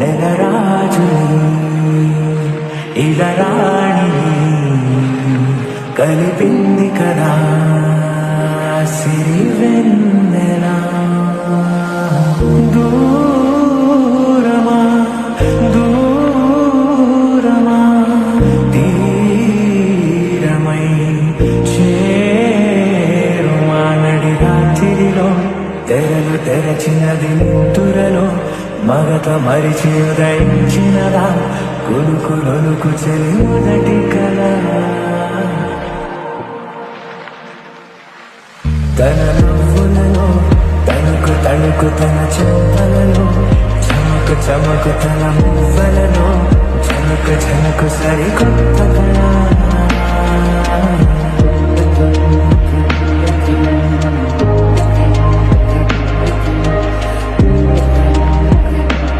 నెలరాజుని ఇలరాణి కలిపింది కదా సిరివెన్నెలా. దూరమా దూరమా తీరమై చేరుమా నడి రాత్రిలో తెరలు తెరచినది నిద్దురలో మగత మరిచి ఉదయించినదా కొలుకు చెలి మొదటి కళ. తన నవ్వులలో తణుకు తన చెంపలలో చమకు తన మువ్వలలో చనుకు సరికొత్త కళ.